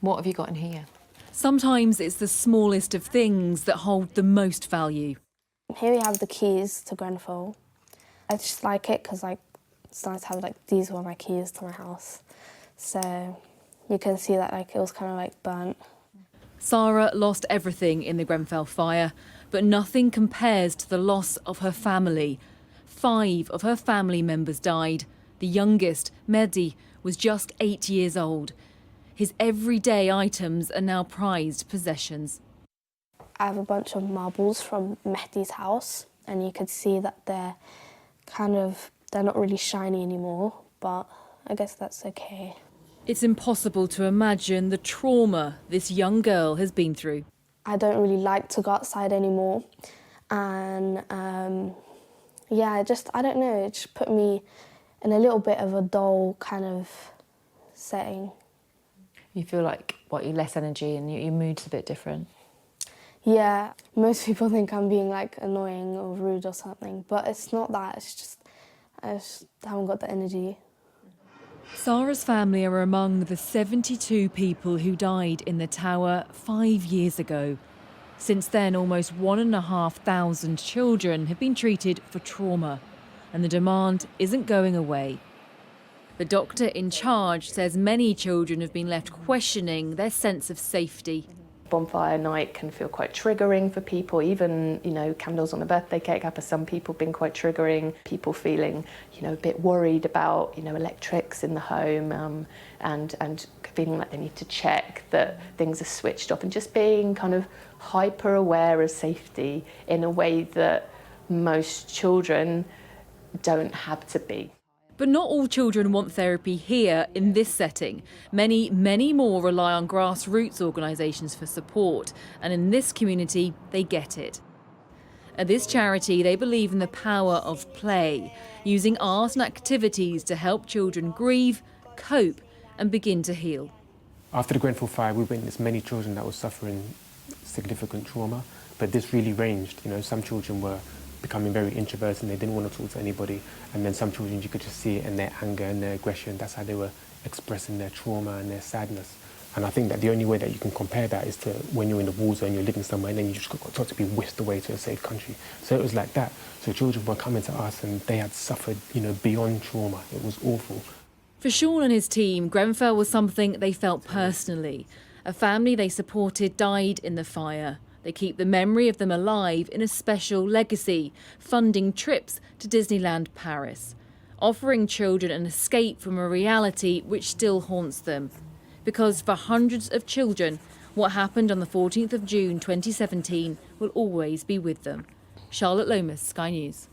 What have you got in here? Sometimes it's the smallest of things that hold the most value. Here we have the keys to Grenfell. I just like it because it's nice to have these were my keys to my house. So you can see that it was kind of burnt. Sarah lost everything in the Grenfell fire, but nothing compares to the loss of her family. 5 of her family members died. The youngest, Mehdi, was just 8 years old. His everyday items are now prized possessions. I have a bunch of marbles from Mehdi's house, and you could see that they're not really shiny anymore, but I guess that's okay. It's impossible to imagine the trauma this young girl has been through. I don't really like to go outside anymore, and I don't know, it just put me in a little bit of a dull kind of setting. You feel like, you're less energy and your mood's a bit different? Yeah, most people think I'm being annoying or rude or something, but it's not that, I just haven't got the energy. Sarah's family are among the 72 people who died in the tower 5 years ago. Since then, almost 1,500 children have been treated for trauma, and the demand isn't going away. The doctor in charge says many children have been left questioning their sense of safety. Bonfire night can feel quite triggering for people. Even, candles on a birthday cake have for some people been quite triggering. People feeling, a bit worried about, electrics in the home and feeling like they need to check that things are switched off and just being kind of hyper aware of safety in a way that most children don't have to be. But not all children want therapy here in this setting. Many, many more rely on grassroots organisations for support, and in this community, they get it. At this charity, they believe in the power of play, using art and activities to help children grieve, cope, and begin to heal. After the Grenfell fire, we witnessed many children that were suffering significant trauma, but this really ranged. Some children were becoming very introverted and they didn't want to talk to anybody, and then some children, you could just see it in their anger and their aggression. That's how they were expressing their trauma and their sadness. And I think that the only way that you can compare that is to when you're in the war zone, you're living somewhere, and then you just got to be whisked away to a safe country. So it was like that. So children were coming to us and they had suffered, beyond trauma. It was awful. For Sean and his team, Grenfell was something they felt personally. A family they supported died in the fire. They keep the memory of them alive in a special legacy, funding trips to Disneyland Paris, offering children an escape from a reality which still haunts them. Because for hundreds of children, what happened on the 14th of June 2017 will always be with them. Charlotte Lomas, Sky News.